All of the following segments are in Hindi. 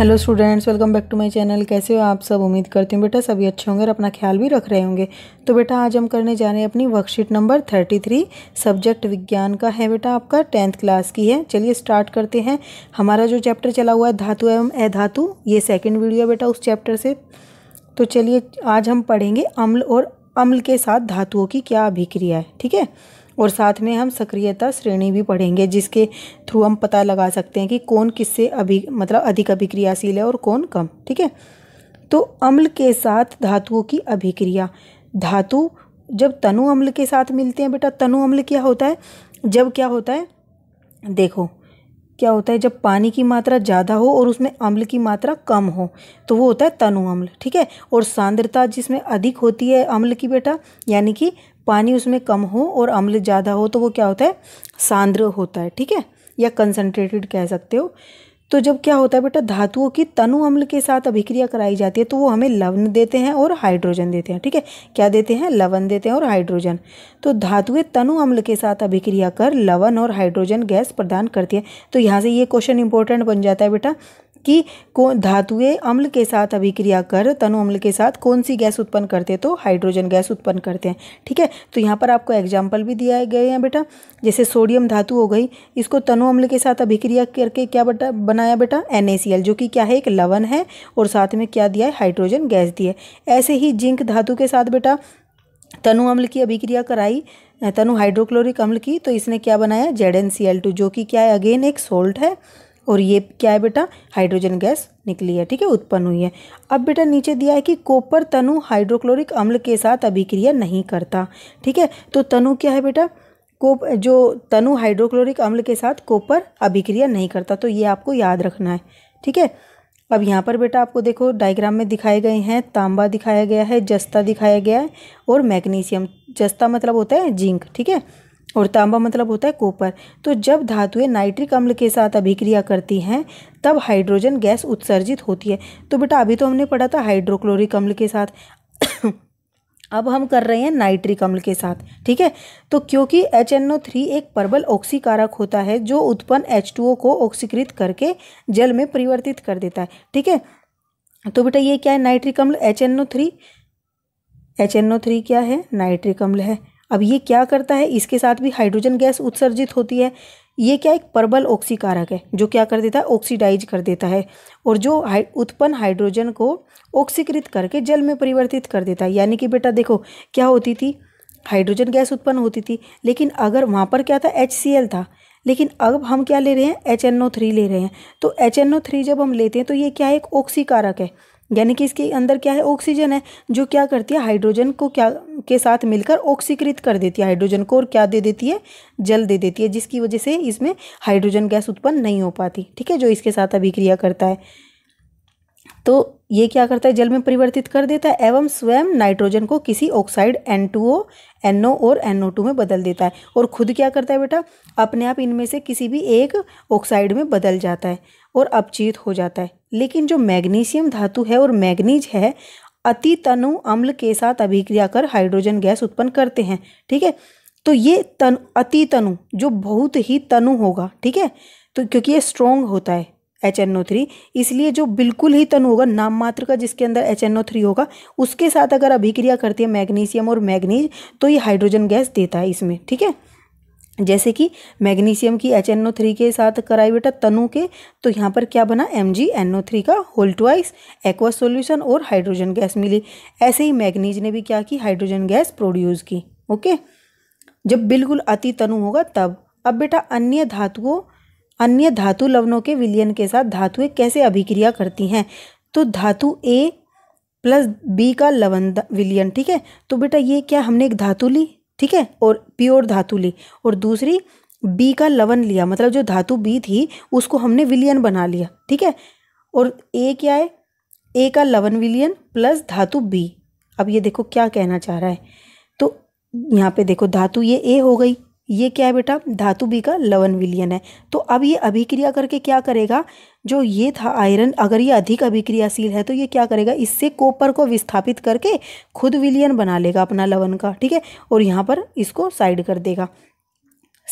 Hello students, welcome back to my channel. कैसे हो आप सब? उम्मीद करती हूँ बेटा सभी अच्छे होंगे और अपना ख्याल भी रख रहे होंगे। तो बेटा आज हम करने जा रहे हैं अपनी वर्कशीट नंबर 33। सब्जेक्ट विज्ञान का है बेटा, आपका 10th क्लास की है। चलिए स्टार्ट करते हैं। हमारा जो चैप्टर चला हुआ है धातु एवं अधातु, ये सेकेंड वीडियो है बेटा उस चैप्टर से। तो चलिए आज हम पढ़ेंगे अम्ल और अम्ल के साथ धातुओं की क्या अभिक्रिया है, ठीक है। और साथ में हम सक्रियता श्रेणी भी पढ़ेंगे, जिसके थ्रू हम पता लगा सकते हैं कि कौन किससे अधिक अभिक्रियाशील है और कौन कम, ठीक है। तो अम्ल के साथ धातुओं की अभिक्रिया। धातु जब तनु अम्ल के साथ मिलते हैं बेटा, तनु अम्ल क्या होता है? जब क्या होता है, देखो क्या होता है, जब पानी की मात्रा ज़्यादा हो और उसमें अम्ल की मात्रा कम हो तो वो होता है तनु अम्ल, ठीक है। और सांद्रता जिसमें अधिक होती है अम्ल की बेटा, यानी कि पानी उसमें कम हो और अम्ल ज़्यादा हो तो वो क्या होता है? सांद्र होता है, ठीक है, या कंसनट्रेटेड कह सकते हो। तो जब क्या होता है बेटा, धातुओं की तनु अम्ल के साथ अभिक्रिया कराई जाती है तो वो हमें लवण देते हैं और हाइड्रोजन देते हैं, ठीक है। क्या देते हैं? लवण देते हैं और हाइड्रोजन। तो धातुएं तनु अम्ल के साथ अभिक्रिया कर लवण और हाइड्रोजन गैस प्रदान करती है। तो यहाँ से ये क्वेश्चन इंपॉर्टेंट बन जाता है बेटा कि धातुएं अम्ल के साथ अभिक्रिया कर तनु अम्ल के साथ कौन सी गैस उत्पन्न करते हैं? तो हाइड्रोजन गैस उत्पन्न करते हैं, ठीक है। तो यहाँ पर आपको एग्जाम्पल भी दिए गए हैं बेटा। जैसे सोडियम धातु हो गई, इसको तनु अम्ल के साथ अभिक्रिया करके क्या बनाया बेटा? NaCl, जो कि क्या है? एक लवण है और साथ में क्या दिया है? हाइड्रोजन गैस दी है। ऐसे ही जिंक धातु के साथ बेटा तनु अम्ल की अभिक्रिया कराई, तनु हाइड्रोक्लोरिक अम्ल की, तो इसने क्या बनाया? ZnCl2, जो कि क्या है? अगेन एक सोल्ट है। और ये क्या है बेटा? हाइड्रोजन गैस निकली है, ठीक है, उत्पन्न हुई है। अब बेटा नीचे दिया है कि कॉपर तनु हाइड्रोक्लोरिक अम्ल के साथ अभिक्रिया नहीं करता, ठीक है। तो तनु क्या है बेटा? जो तनु हाइड्रोक्लोरिक अम्ल के साथ कॉपर अभिक्रिया नहीं करता, तो ये आपको याद रखना है, ठीक है। अब यहाँ पर बेटा आपको देखो डायग्राम में दिखाए गए हैं, तांबा दिखाया गया है, जस्ता दिखाया गया है और मैग्नीशियम। जस्ता मतलब होता है जिंक, ठीक है, और तांबा मतलब होता है कॉपर। तो जब धातुएं नाइट्रिक अम्ल के साथ अभिक्रिया करती हैं तब हाइड्रोजन गैस उत्सर्जित होती है। तो बेटा अभी तो हमने पढ़ा था हाइड्रोक्लोरिक अम्ल के साथ अब हम कर रहे हैं नाइट्रिक अम्ल के साथ, ठीक है। तो क्योंकि HNO3 एक प्रबल ऑक्सीकारक होता है जो उत्पन्न H2O को ऑक्सीकृत करके जल में परिवर्तित कर देता है, ठीक है। तो बेटा ये क्या है? नाइट्रिक अम्ल HNO3। HNO3 क्या है? नाइट्रिक अम्ल है। अब ये क्या करता है? इसके साथ भी हाइड्रोजन गैस उत्सर्जित होती है। ये क्या? एक प्रबल ऑक्सीकारक है जो क्या कर देता है? ऑक्सीडाइज कर देता है और जो उत्पन्न हाइड्रोजन को ऑक्सीकृत करके जल में परिवर्तित कर देता है। यानी कि बेटा देखो क्या होती थी? हाइड्रोजन गैस उत्पन्न होती थी, लेकिन अगर वहाँ पर क्या था? HCl था, लेकिन अब हम क्या ले रहे हैं? HNO3 ले रहे हैं। तो HNO3 जब हम लेते हैं तो ये क्या है? एक ऑक्सीकारक है, यानी कि इसके अंदर क्या है? ऑक्सीजन है, जो क्या करती है? हाइड्रोजन को क्या के साथ मिलकर ऑक्सीकृत कर देती है हाइड्रोजन को, और क्या दे देती है? जल दे देती है, जिसकी वजह से इसमें हाइड्रोजन गैस उत्पन्न नहीं हो पाती, ठीक है, जो इसके साथ अभिक्रिया करता है। तो ये क्या करता है? जल में परिवर्तित कर देता है एवं स्वयं नाइट्रोजन को किसी ऑक्साइड N2O, NO और NO2 में बदल देता है। और खुद क्या करता है बेटा? अपने आप इनमें से किसी भी एक ऑक्साइड में बदल जाता है और अपचित हो जाता है। लेकिन जो मैग्नीशियम धातु है और मैग्नीज है, अति तनु अम्ल के साथ अभिक्रिया कर हाइड्रोजन गैस उत्पन्न करते हैं, ठीक है। तो ये अति तनु जो बहुत ही तनु होगा, ठीक है, तो क्योंकि ये स्ट्रॉन्ग होता है HNO3, इसलिए जो बिल्कुल ही तनु होगा, नाम मात्र का जिसके अंदर HNO3 होगा, उसके साथ अगर अभिक्रिया करती है मैग्नीशियम और मैग्नीज तो ये हाइड्रोजन गैस देता है इसमें, ठीक है। जैसे कि मैग्नीशियम की HNO3 के साथ कराई बेटा तनु के, तो यहाँ पर क्या बना? MgNO3 का होल ट्वाइस एक्वस सॉल्यूशन और हाइड्रोजन गैस मिली। ऐसे ही मैग्नीज ने भी क्या की? हाइड्रोजन गैस प्रोड्यूस की, ओके, जब बिल्कुल अति तनु होगा तब। अब बेटा अन्य धातु लवणों के विलयन के साथ धातुएं कैसे अभिक्रिया करती हैं? तो धातु A प्लस B का लवण विलयन, ठीक है। तो बेटा ये क्या? हमने एक धातु ली, ठीक है, और प्योर धातु ली, और दूसरी B का लवण लिया, मतलब जो धातु B थी उसको हमने विलयन बना लिया, ठीक है। और A क्या है? A का लवण विलयन प्लस धातु B। अब ये देखो क्या कहना चाह रहा है, तो यहाँ पे देखो धातु ये A हो गई, ये क्या है बेटा? धातु B का लवण विलयन है। तो अब ये अभिक्रिया करके क्या करेगा? जो ये था आयरन, अगर ये अधिक अभिक्रियाशील है तो ये क्या करेगा? इससे कॉपर को विस्थापित करके खुद विलयन बना लेगा अपना लवण का, ठीक है, और यहाँ पर इसको साइड कर देगा।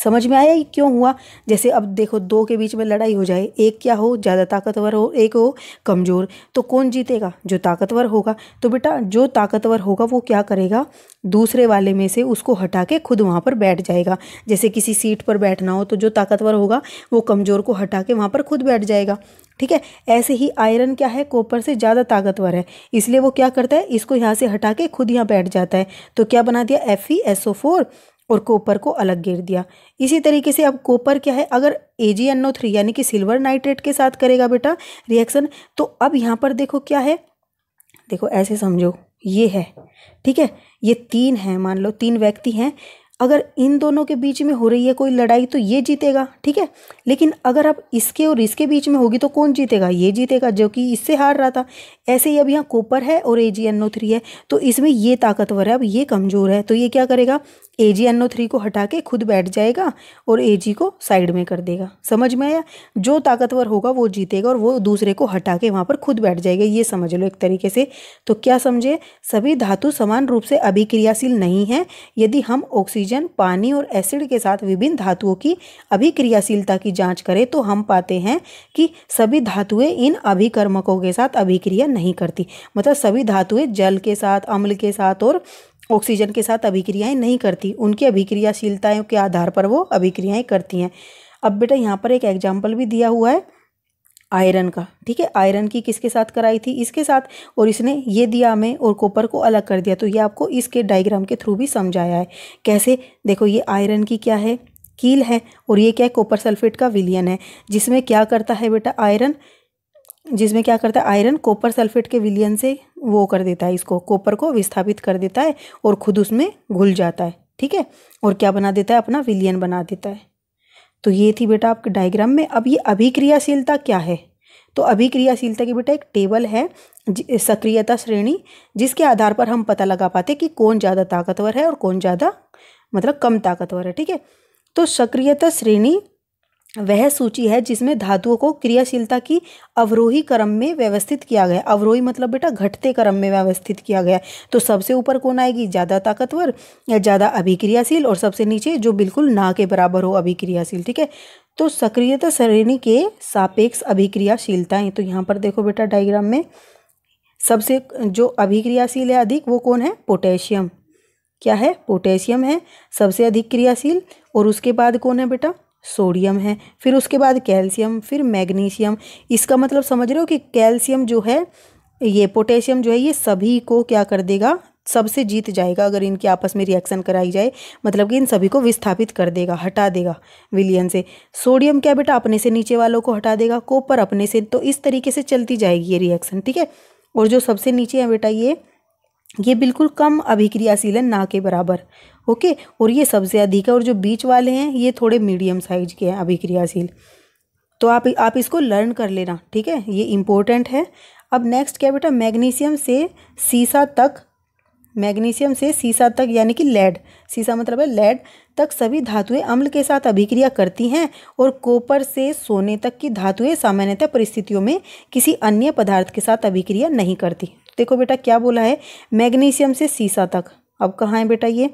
समझ में आया ये क्यों हुआ? जैसे अब देखो दो के बीच में लड़ाई हो जाए, एक क्या हो ज़्यादा ताकतवर हो, एक हो कमज़ोर, तो कौन जीतेगा? जो ताकतवर होगा। तो बेटा जो ताकतवर होगा वो क्या करेगा, दूसरे वाले में से उसको हटा के खुद वहाँ पर बैठ जाएगा। जैसे किसी सीट पर बैठना हो तो जो ताकतवर होगा वो कमज़ोर को हटा के वहाँ पर खुद बैठ जाएगा। ठीक है, ऐसे ही आयरन क्या है, कॉपर से ज़्यादा ताकतवर है, इसलिए वो क्या करता है, इसको यहाँ से हटा के खुद यहाँ बैठ जाता है। तो क्या बना दिया, FeSO4 और कॉपर को अलग गिर दिया। इसी तरीके से अब कॉपर क्या है, अगर AgNO3 यानी कि सिल्वर नाइट्रेट के साथ करेगा बेटा रिएक्शन, तो अब यहाँ पर देखो क्या है, देखो ऐसे समझो ये है, ठीक है, ये तीन है, मान लो तीन व्यक्ति हैं, अगर इन दोनों के बीच में हो रही है कोई लड़ाई तो ये जीतेगा, ठीक है। लेकिन अगर अब इसके और इसके बीच में होगी तो कौन जीतेगा, ये जीतेगा जो कि इससे हार रहा था। ऐसे ही अब यहाँ कॉपर है और AgNO3 है, तो इसमें ये ताकतवर है, अब ये कमज़ोर है, तो ये क्या करेगा, AgNO3 को हटा के खुद बैठ जाएगा और Ag को साइड में कर देगा। समझ में आया? जो ताकतवर होगा वो जीतेगा और वो दूसरे को हटा के वहाँ पर खुद बैठ जाएगा, ये समझ लो एक तरीके से। तो क्या समझे, सभी धातु समान रूप से अभिक्रियाशील नहीं है। यदि हम ऑक्सीजन, पानी और एसिड के साथ विभिन्न धातुओं की अभिक्रियाशीलता की जांच करें तो हम पाते हैं कि सभी धातुएं इन अभिकर्मकों के साथ अभिक्रिया नहीं करती। मतलब सभी धातुएं जल के साथ, अम्ल के साथ और ऑक्सीजन के साथ अभिक्रियाएं नहीं करती, उनकी अभिक्रियाशीलताओं के आधार पर वो अभिक्रियाएं करती हैं। अब बेटा यहाँ पर एक एग्जाम्पल भी दिया हुआ है आयरन का, ठीक है, आयरन की किसके साथ कराई थी, इसके साथ, और इसने ये दिया हमें और कॉपर को अलग कर दिया। तो ये आपको इसके डायग्राम के थ्रू भी समझाया है कैसे। देखो ये आयरन की क्या है, कील है, और ये क्या है, कॉपर सल्फेट का विलयन है, जिसमें क्या करता है बेटा आयरन, जिसमें क्या करता है आयरन कॉपर सल्फेट के विलयन से वो कर देता है, इसको कॉपर को विस्थापित कर देता है और खुद उसमें घुल जाता है, ठीक है, और क्या बना देता है, अपना विलयन बना देता है। तो ये थी बेटा आपके डायग्राम में। अब ये अभिक्रियाशीलता क्या है, तो अभिक्रियाशीलता की बेटा एक टेबल है, सक्रियता श्रेणी, जिसके आधार पर हम पता लगा पाते कि कौन ज़्यादा ताकतवर है और कौन ज़्यादा मतलब कम ताकतवर है, ठीक है। तो सक्रियता श्रेणी वह सूची है जिसमें धातुओं को क्रियाशीलता की अवरोही क्रम में व्यवस्थित किया गया। अवरोही मतलब बेटा घटते क्रम में व्यवस्थित किया गया। तो सबसे ऊपर कौन आएगी, ज़्यादा ताकतवर या ज़्यादा अभिक्रियाशील, और सबसे नीचे जो बिल्कुल ना के बराबर हो अभिक्रियाशील, ठीक है। तो सक्रियता श्रेणी के सापेक्ष अभिक्रियाशीलताएं, तो यहाँ पर देखो बेटा डायग्राम में सबसे जो अभिक्रियाशील है अधिक वो कौन है, पोटेशियम। क्या है, पोटेशियम है सबसे अधिक क्रियाशील, और उसके बाद कौन है बेटा, सोडियम है, फिर उसके बाद कैल्शियम, फिर मैग्नीशियम। इसका मतलब समझ रहे हो कि कैल्शियम जो है, ये पोटेशियम जो है, ये सभी को क्या कर देगा, सबसे जीत जाएगा अगर इनकी आपस में रिएक्शन कराई जाए, मतलब कि इन सभी को विस्थापित कर देगा, हटा देगा विलयन से। सोडियम क्या बेटा, अपने से नीचे वालों को हटा देगा, कॉपर अपने से, तो इस तरीके से चलती जाएगी ये रिएक्शन, ठीक है। और जो सबसे नीचे है बेटा ये बिल्कुल कम अभिक्रियाशील है, ना के बराबर, ओके, और ये सबसे अधिक है, और जो बीच वाले हैं ये थोड़े मीडियम साइज के हैं अभिक्रियाशील। तो आप इसको लर्न कर लेना, ठीक है, ये इम्पोर्टेंट है। अब नेक्स्ट क्या बेटा, मैग्नीशियम से सीसा तक, मैग्नीशियम से सीसा तक यानी कि लेड, सीसा मतलब है लेड तक सभी धातुएं अम्ल के साथ अभिक्रिया करती हैं, और कॉपर से सोने तक की धातुएं सामान्यतः परिस्थितियों में किसी अन्य पदार्थ के साथ अभिक्रिया नहीं करती। देखो बेटा क्या बोला है, मैग्नीशियम से सीसा तक। अब कहाँ है बेटा ये,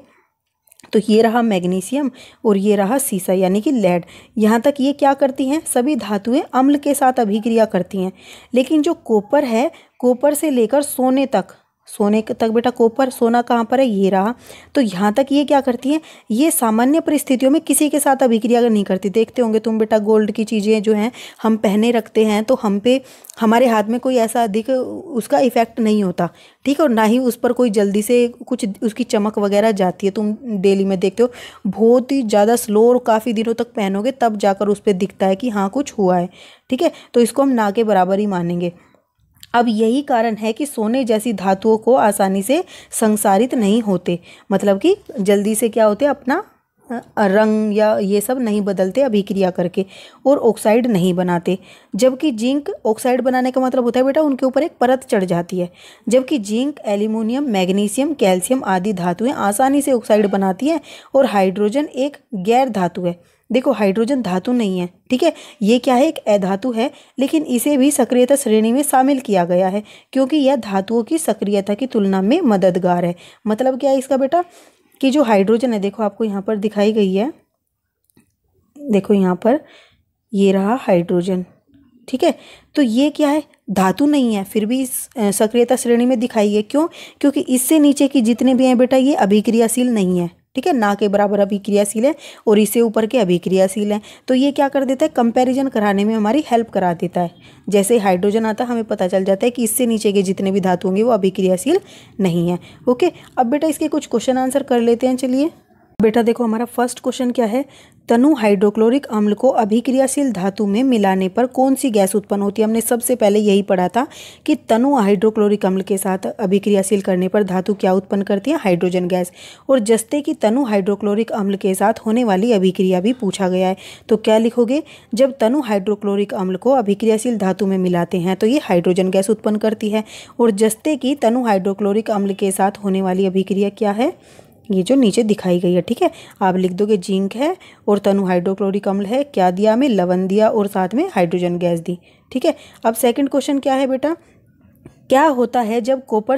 तो ये रहा मैग्नीशियम और ये रहा सीसा यानी कि लेड। यहाँ तक ये क्या करती हैं, सभी धातुएं अम्ल के साथ अभिक्रिया करती हैं। लेकिन जो कॉपर है, कॉपर से लेकर सोने तक, सोने तक बेटा कॉपर, सोना कहाँ पर है, ये रहा, तो यहाँ तक ये क्या करती हैं, ये सामान्य परिस्थितियों में किसी के साथ अभिक्रिया नहीं करती। देखते होंगे तुम बेटा गोल्ड की चीज़ें जो हैं हम पहने रखते हैं, तो हम पे हमारे हाथ में कोई ऐसा अधिक उसका इफेक्ट नहीं होता, ठीक है, और ना ही उस पर कोई जल्दी से कुछ उसकी चमक वगैरह जाती है। तुम डेली में देखते हो बहुत ही ज़्यादा स्लो और काफ़ी दिनों तक पहनोगे तब जाकर उस पर दिखता है कि हाँ कुछ हुआ है, ठीक है, तो इसको हम ना के बराबर ही मानेंगे। अब यही कारण है कि सोने जैसी धातुओं को आसानी से संसारित नहीं होते, मतलब कि जल्दी से क्या होते, अपना रंग या ये सब नहीं बदलते अभिक्रिया करके, और ऑक्साइड नहीं बनाते। जबकि जिंक ऑक्साइड बनाने का मतलब होता है बेटा उनके ऊपर एक परत चढ़ जाती है। जबकि जिंक, एल्यूमिनियम, मैग्नीशियम, कैल्शियम आदि धातुएं आसानी से ऑक्साइड बनाती हैं, और हाइड्रोजन एक गैर धातु है। देखो हाइड्रोजन धातु नहीं है, ठीक है, ये क्या है, एक अधातु है, लेकिन इसे भी सक्रियता श्रेणी में शामिल किया गया है क्योंकि यह धातुओं की सक्रियता की तुलना में मददगार है। मतलब क्या है इसका बेटा, कि जो हाइड्रोजन है, देखो आपको यहाँ पर दिखाई गई है देखो यहाँ पर ये रहा हाइड्रोजन, ठीक है। तो ये क्या है, धातु नहीं है, फिर भी इस सक्रियता श्रेणी में दिखाई है। क्यों? क्योंकि इससे नीचे की जितने भी हैं बेटा ये अभिक्रियाशील नहीं है, ठीक है, ना के बराबर अभिक्रियाशील है, और इससे ऊपर के अभिक्रियाशील है। तो ये क्या कर देता है, कंपैरिजन कराने में हमारी हेल्प करा देता है। जैसे हाइड्रोजन आता है हमें पता चल जाता है कि इससे नीचे के जितने भी धातु होंगे वो अभिक्रियाशील नहीं है। ओके, अब बेटा इसके कुछ क्वेश्चन आंसर कर लेते हैं। चलिए बेटा देखो, हमारा फर्स्ट क्वेश्चन क्या है, तनु हाइड्रोक्लोरिक अम्ल को अभिक्रियाशील धातु में मिलाने पर कौन सी गैस उत्पन्न होती है। हमने सबसे पहले यही पढ़ा था कि तनु हाइड्रोक्लोरिक अम्ल के साथ अभिक्रियाशील करने पर धातु क्या उत्पन्न करती है, हाइड्रोजन गैस। और जस्ते की तनु हाइड्रोक्लोरिक अम्ल के साथ होने वाली अभिक्रिया भी पूछा गया है। तो क्या लिखोगे, जब तनु हाइड्रोक्लोरिक अम्ल को अभिक्रियाशील धातु में मिलाते हैं तो ये हाइड्रोजन गैस उत्पन्न करती है। और जस्ते की तनु हाइड्रोक्लोरिक अम्ल के साथ होने वाली अभिक्रिया क्या है, ये जो नीचे दिखाई गई है, ठीक है। आप लिख दोगे जिंक है और तनु हाइड्रोक्लोरिक अम्ल है, क्या दिया हमें, लवण दिया और साथ में हाइड्रोजन गैस दी, ठीक है। अब सेकंड क्वेश्चन क्या है बेटा, क्या होता है जब कॉपर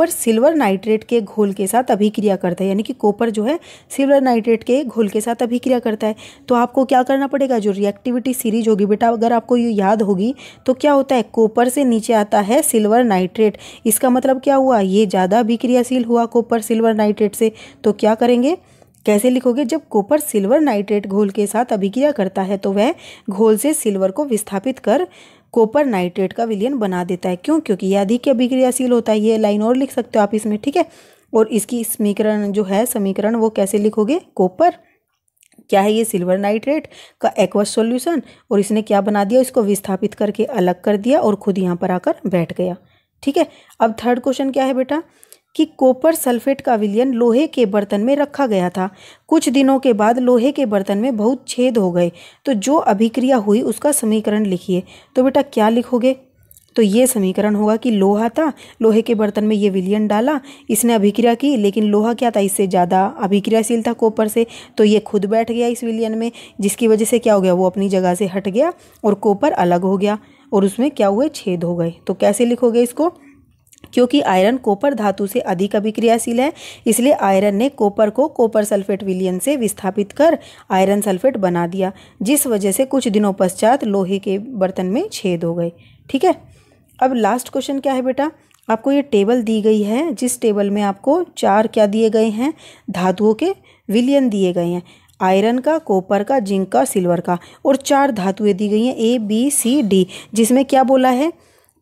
सिल्वर नाइट्रेट के घोल के साथ अभिक्रिया करता है, यानी कि कॉपर जो है सिल्वर नाइट्रेट के घोल के साथ अभिक्रिया करता है। तो आपको क्या करना पड़ेगा, जो रिएक्टिविटी सीरीज होगी बेटा, अगर आपको ये याद होगी तो क्या होता है, कॉपर से नीचे आता है सिल्वर नाइट्रेट। इसका मतलब क्या हुआ, ये ज़्यादा अभिक्रियाशील हुआ कॉपर सिल्वर नाइट्रेट से। तो क्या करेंगे, कैसे लिखोगे, जब कॉपर सिल्वर नाइट्रेट घोल के साथ अभिक्रिया करता है तो वह घोल से सिल्वर को विस्थापित कर कॉपर नाइट्रेट का विलयन बना देता है। क्यों? क्योंकि यह अधिक अभिक्रियाशील होता है। ये लाइन और लिख सकते हो आप इसमें, ठीक है। और इसकी समीकरण जो है, समीकरण वो कैसे लिखोगे, कॉपर क्या है, ये सिल्वर नाइट्रेट का एक्वस सॉल्यूशन, और इसने क्या बना दिया, इसको विस्थापित करके अलग कर दिया और खुद यहाँ पर आकर बैठ गया, ठीक है। अब थर्ड क्वेश्चन क्या है बेटा, कि कॉपर सल्फेट का विलयन लोहे के बर्तन में रखा गया था। कुछ दिनों के बाद लोहे के बर्तन में बहुत छेद हो गए, तो जो अभिक्रिया हुई उसका समीकरण लिखिए। तो बेटा क्या लिखोगे, तो ये समीकरण होगा कि लोहा था, लोहे के बर्तन में ये विलयन डाला, इसने अभिक्रिया की, लेकिन लोहा क्या था, इससे ज़्यादा अभिक्रियाशील था कॉपर से, तो ये खुद बैठ गया इस विलयन में, जिसकी वजह से क्या हो गया, वो अपनी जगह से हट गया और कॉपर अलग हो गया और उसमें क्या हुए, छेद हो गए। तो कैसे लिखोगे इसको, क्योंकि आयरन कॉपर धातु से अधिक अभिक्रियाशील है, इसलिए आयरन ने कॉपर को कॉपर सल्फेट विलयन से विस्थापित कर आयरन सल्फेट बना दिया, जिस वजह से कुछ दिनों पश्चात लोहे के बर्तन में छेद हो गए, ठीक है। अब लास्ट क्वेश्चन क्या है बेटा, आपको ये टेबल दी गई है, जिस टेबल में आपको 4 क्या दिए गए हैं, धातुओं के विलयन दिए गए हैं, आयरन का, कॉपर का, जिंक का, सिल्वर का, और 4 धातुएं दी गई हैं ABCD, जिसमें क्या बोला है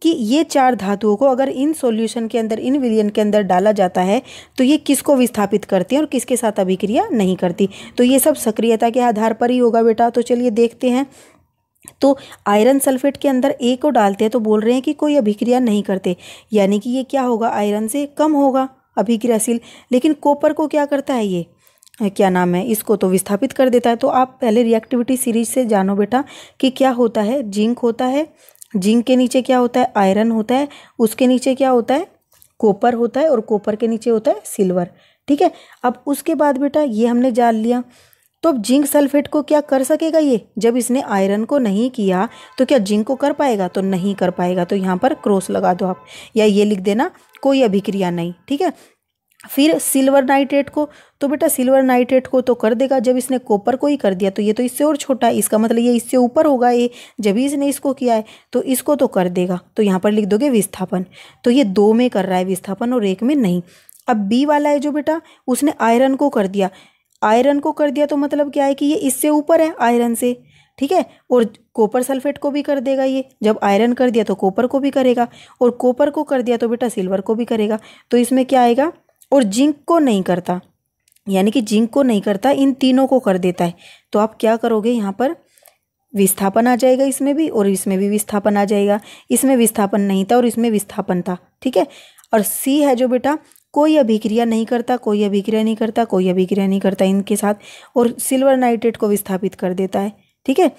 कि ये 4 धातुओं को अगर इन सॉल्यूशन के अंदर, इन विलयन के अंदर डाला जाता है तो ये किसको विस्थापित करती हैं और किसके साथ अभिक्रिया नहीं करती। तो ये सब सक्रियता के आधार पर ही होगा बेटा। तो चलिए देखते हैं। तो आयरन सल्फेट के अंदर A को डालते हैं तो बोल रहे हैं कि कोई अभिक्रिया नहीं करते, यानी कि ये क्या होगा, आयरन से कम होगा अभिक्रियाशील। लेकिन कॉपर को क्या करता है, ये क्या नाम है, इसको तो विस्थापित कर देता है। तो आप पहले रिएक्टिविटी सीरीज से जानो बेटा कि क्या होता है, जिंक होता है, जिंक के नीचे क्या होता है, आयरन होता है, उसके नीचे क्या होता है, कॉपर होता है, और कॉपर के नीचे होता है सिल्वर, ठीक है। अब उसके बाद बेटा ये हमने जान लिया, तो अब जिंक सल्फेट को क्या कर सकेगा ये, जब इसने आयरन को नहीं किया तो क्या जिंक को कर पाएगा, तो नहीं कर पाएगा। तो यहाँ पर क्रॉस लगा दो आप, या ये लिख देना कोई अभिक्रिया नहीं, ठीक है। फिर सिल्वर नाइट्रेट को, तो बेटा सिल्वर नाइट्रेट को तो कर देगा, जब इसने कॉपर को ही कर दिया तो ये तो इससे और छोटा है, इसका मतलब ये इससे ऊपर होगा, ये जब ही इसने इसको किया है तो इसको तो कर देगा। तो यहाँ पर लिख दोगे विस्थापन, तो ये 2 में कर रहा है विस्थापन और 1 में नहीं। अब B वाला है जो बेटा, उसने आयरन को कर दिया, आयरन को कर दिया तो मतलब क्या है कि ये इससे ऊपर है आयरन से, ठीक है। और कॉपर सल्फेट को भी कर देगा, ये जब आयरन कर दिया तो कॉपर को भी करेगा, और कॉपर को कर दिया तो बेटा सिल्वर को भी करेगा। तो इसमें क्या आएगा, और जिंक को नहीं करता, यानी कि जिंक को नहीं करता, इन तीनों को कर देता है। तो आप क्या करोगे, यहाँ पर विस्थापन आ जाएगा, इसमें भी और इसमें भी विस्थापन आ जाएगा। इसमें विस्थापन नहीं था और इसमें विस्थापन था, ठीक है। और C है जो बेटा, कोई अभिक्रिया नहीं करता, कोई अभिक्रिया नहीं करता, कोई अभिक्रिया नहीं करता इनके साथ, और सिल्वर नाइट्रेट को विस्थापित कर देता है, ठीक है।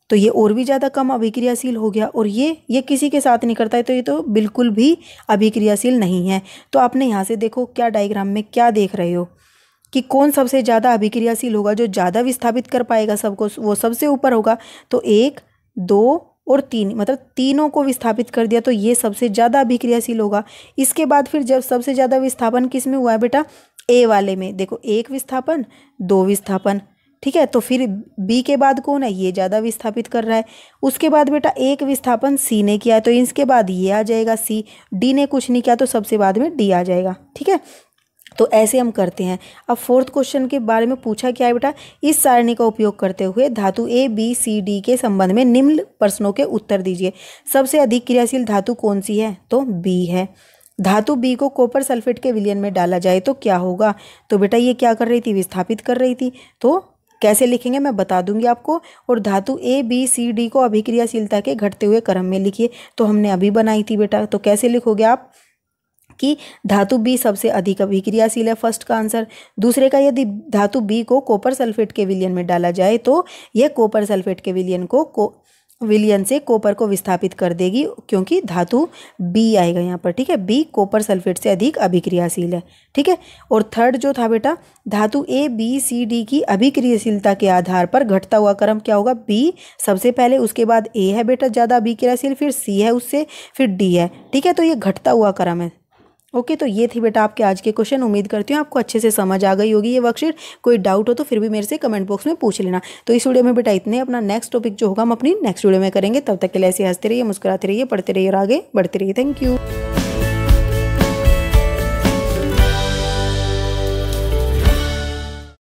तो ये और भी ज़्यादा कम अभिक्रियाशील हो गया, और ये किसी के साथ नहीं करता है, तो ये तो बिल्कुल भी अभिक्रियाशील नहीं है। तो आपने यहाँ से देखो क्या डायग्राम में क्या देख रहे हो कि कौन सबसे ज़्यादा अभिक्रियाशील होगा, जो ज़्यादा विस्थापित कर पाएगा सबको, वो सबसे ऊपर होगा। तो 1, 2 और 3, मतलब तीनों को विस्थापित कर दिया तो ये सबसे ज़्यादा अभिक्रियाशील होगा। इसके बाद फिर जब सबसे ज़्यादा विस्थापन किस में हुआ है बेटा, A वाले में, देखो 1 विस्थापन, 2 विस्थापन, ठीक है। तो फिर बी के बाद कौन है, ये ज़्यादा विस्थापित कर रहा है। उसके बाद बेटा एक विस्थापन सी ने किया है तो इसके बाद ये आ जाएगा सी। डी ने कुछ नहीं किया तो सबसे बाद में डी आ जाएगा, ठीक है। तो ऐसे हम करते हैं। अब फोर्थ क्वेश्चन के बारे में पूछा क्या है बेटा, इस सारणी का उपयोग करते हुए धातु ए बी सी डी के संबंध में निम्न प्रश्नों के उत्तर दीजिए। सबसे अधिक क्रियाशील धातु कौन सी है, तो बी है। धातु बी को कॉपर सल्फेट के विलयन में डाला जाए तो क्या होगा, तो बेटा ये क्या कर रही थी, विस्थापित कर रही थी। तो कैसे लिखेंगे मैं बता दूंगी आपको। और धातु ए बी सी डी को अभिक्रियाशीलता के घटते हुए क्रम में लिखिए। तो हमने अभी बनाई थी बेटा, तो कैसे लिखोगे आप कि धातु बी सबसे अधिक अभिक्रियाशील है, फर्स्ट का आंसर। दूसरे का, यदि धातु बी को कॉपर सल्फेट के विलयन में डाला जाए तो यह कॉपर सल्फेट के विलयन से कॉपर को विस्थापित कर देगी, क्योंकि धातु बी आएगा यहाँ पर, ठीक है। बी कॉपर सल्फेट से अधिक अभिक्रियाशील है, ठीक है। और थर्ड जो था बेटा, धातु ए बी सी डी की अभिक्रियाशीलता के आधार पर घटता हुआ क्रम क्या होगा, बी सबसे पहले, उसके बाद ए है बेटा ज़्यादा अभिक्रियाशील, फिर सी है उससे, फिर डी है, ठीक है। तो ये घटता हुआ क्रम है। ओके, तो ये थी बेटा आपके आज के क्वेश्चन। उम्मीद करती हूँ आपको अच्छे से समझ आ गई होगी ये वर्कशीट। कोई डाउट हो तो फिर भी मेरे से कमेंट बॉक्स में पूछ लेना। तो इस वीडियो में बेटा इतने, अपना नेक्स्ट टॉपिक जो होगा हम अपनी नेक्स्ट वीडियो में करेंगे। तब तक के लिए ऐसे हंसते रहिए, मुस्कुराते रहिए, पढ़ते रहिए और आगे बढ़ते रहिए। Thank you.